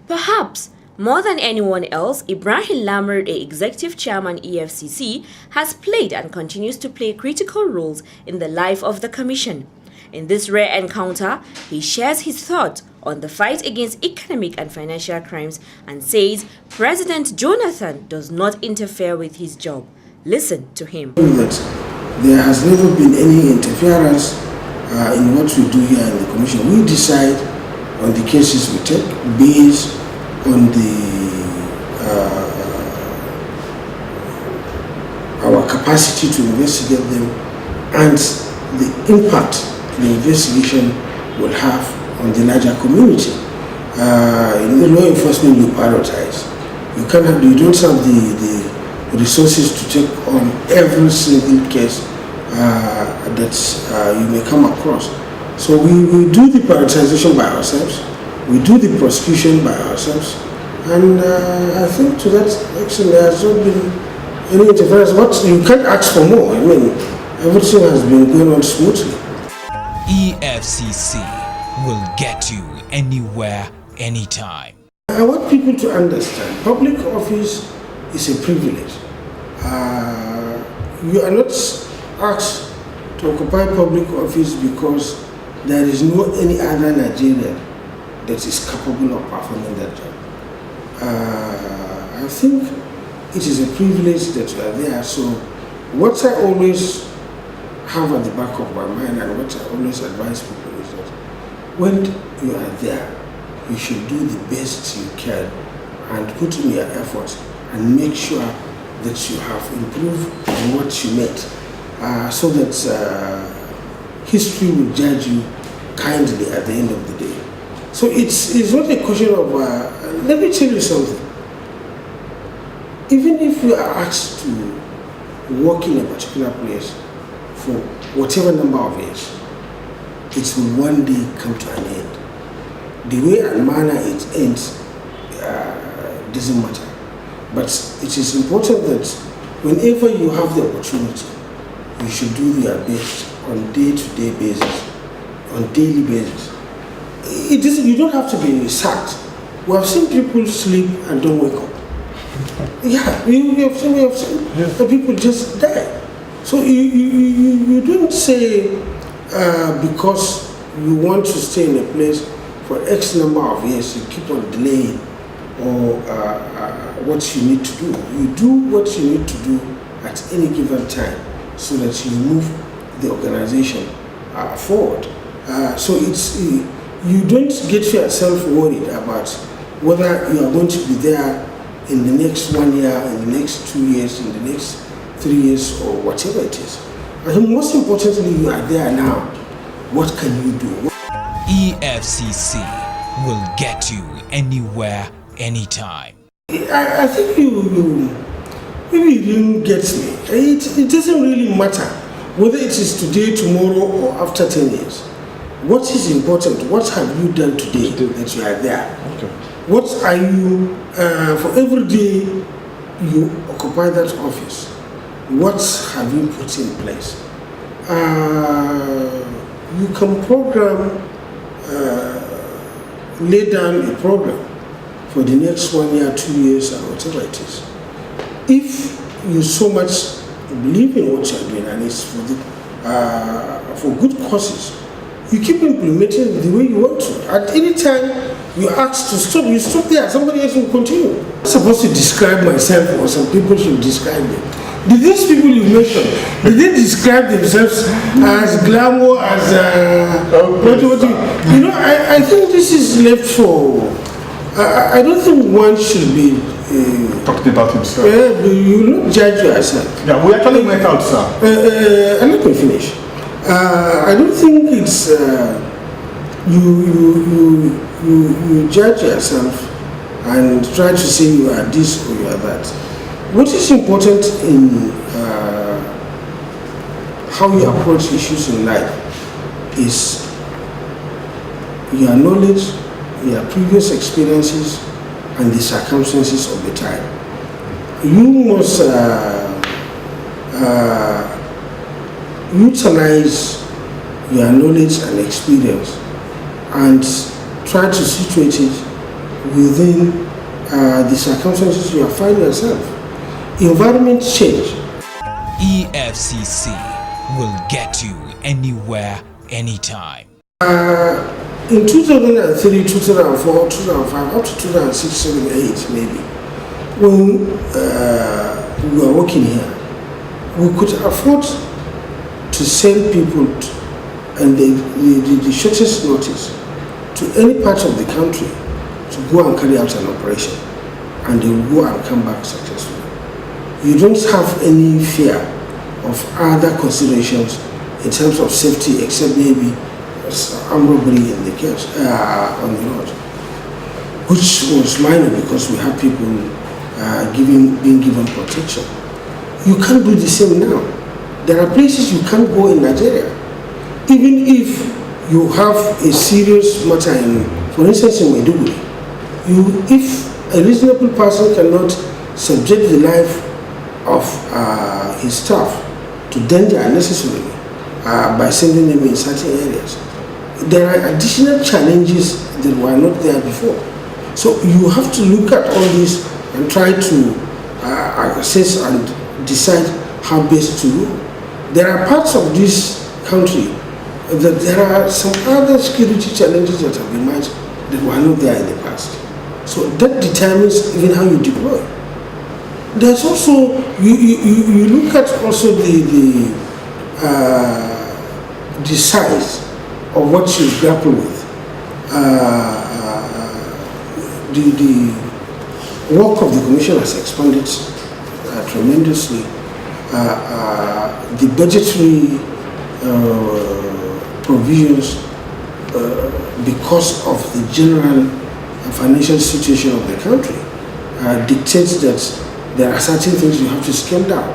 Perhaps more than anyone else, Ibrahim Lamorde, Executive Chairman EFCC, has played and continues to play critical roles in the life of the Commission. In this rare encounter, he shares his thoughts on the fight against economic and financial crimes and says President Jonathan does not interfere with his job. Listen to him. There has never been any interference in what we do here in the Commission. We decide on the cases we take based on our capacity to investigate them and the impact the investigation will have on the larger community. In the law enforcement, you prioritize. You don't have the resources to take on every single case that you may come across. So we do the prioritization by ourselves. We do the prosecution by ourselves, and I think to that extent there has not been any interference. But you can't ask for more. I mean, everything has been going on smoothly. EFCC will get you anywhere, anytime. I want people to understand, public office is a privilege. You are not asked to occupy public office because there is no any other Nigerian that is capable of performing that job. I think it is a privilege that you are there. So what I always have at the back of my mind and what I always advise people is that when you are there, you should do the best you can and put in your efforts and make sure that you have improved on what you made, so that history will judge you kindly at the end of the day. So it's not a question of, let me tell you something. Even if you are asked to work in a particular place for whatever number of years, it will one day come to an end. The way and manner it ends doesn't matter. But it is important that whenever you have the opportunity, you should do your best on day-to-day basis, on daily basis. You don't have to be sacked. We have seen people sleep and don't wake up. Yeah, we have seen the people just die. So you don't say because you want to stay in a place for X number of years, you keep on delaying or what you need to do. You do what you need to do at any given time so that you move the organization forward. So you don't get yourself worried about whether you are going to be there in the next 1 year, in the next 2 years, in the next 3 years, or whatever it is. I think most importantly, you are there now. What can you do? EFCC will get you anywhere, anytime. I think maybe you didn't get me. It doesn't really matter whether it is today, tomorrow, or after 10 years. What is important? What have you done today that you are there? Okay. What are you, for every day you occupy that office, what have you put in place? You can program, lay down a program for the next 1 year, 2 years, or whatever it is. If you so much believe in what you're doing and it's for good causes, you keep implementing the way you want to. At any time you ask to stop, you stop there, somebody else will continue. I'm supposed to describe myself, or some people should describe me. Did these people you mentioned, did they describe themselves as glamour, as you know, I think this is left for, I don't think one should be talking about himself. You will not judge yourself. Yeah, we actually went out, sir. And let me finish. I don't think it's you judge yourself and try to say you are this or you are that. What is important in how you approach issues in life is your knowledge, your previous experiences, and the circumstances of the time. You must utilize your knowledge and experience and try to situate it within the circumstances you find yourself. Environment change. EFCC will get you anywhere, anytime. In 2003, 2004, 2005, up to 2006, 7, 8 maybe, when we were working here, we could afford to send people and the shortest notice to any part of the country to go and carry out an operation, and they will go and come back successfully. You don't have any fear of other considerations in terms of safety, except maybe armed robbery in the case on the road, which was minor because we have people being given protection. You can't do the same now. There are places you can't go in Nigeria, even if you have a serious matter in, for instance, in Maiduguri. If a reasonable person cannot subject the life of his staff to danger unnecessarily by sending them in certain areas, there are additional challenges that were not there before. So you have to look at all this and try to assess and decide how best to go. There are parts of this country that there are some other security challenges that have emerged that were not there in the past. So that determines even how you deploy. There's also, you look at also the size of what you grapple with. The work of the Commission has expanded tremendously. The budgetary provisions, because of the general financial situation of the country, dictates that there are certain things you have to scale down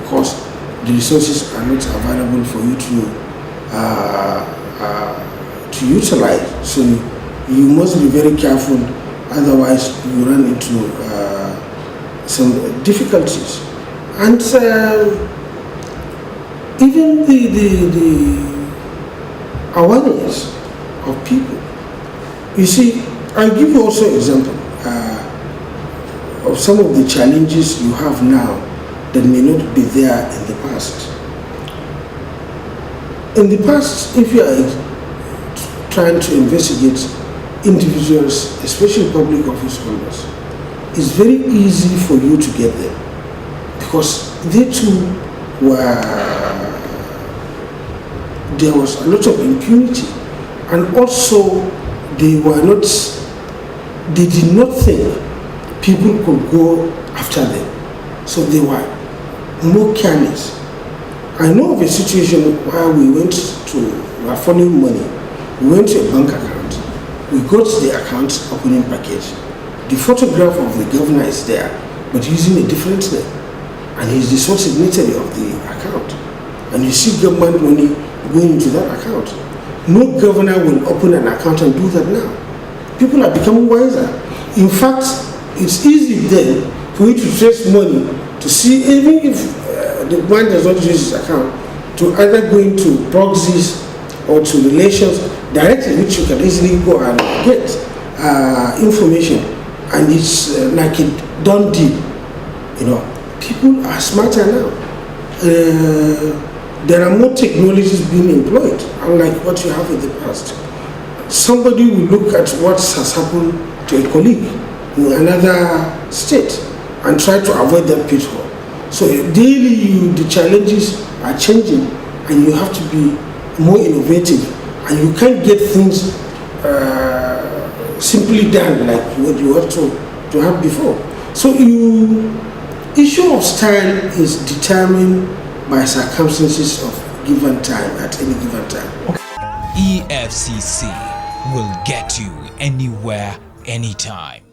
because the resources are not available for you to utilize. So you must be very careful, otherwise you run into some difficulties. And even the awareness of people. You see, I'll give you also an example of some of the challenges you have now that may not be there in the past. In the past, if you are trying to investigate individuals, especially public office holders, it's very easy for you to get them because they too there was a lot of impunity, and also they did not think people could go after them, so they were more careless. I know of a situation where we were following money. We went to a bank account. We got the account opening package. The photograph of the governor is there, but using a different name, and he's the sole signatory of the account. And you see government money going into that account. No governor will open an account and do that now. People are becoming wiser. In fact, it's easy then for you to trace money to see, even if the man does not use his account, to either go into proxies or to relations directly, which you can easily go and get information, and it's like a done deal. You know, people are smarter now. There are more technologies being employed, unlike what you have in the past. Somebody will look at what has happened to a colleague in another state and try to avoid that pitfall. So daily the challenges are changing, and you have to be more innovative, and you can't get things simply done like what you have to have before. So issue of style is determined by circumstances of given time at any given time. EFCC will get you anywhere, anytime.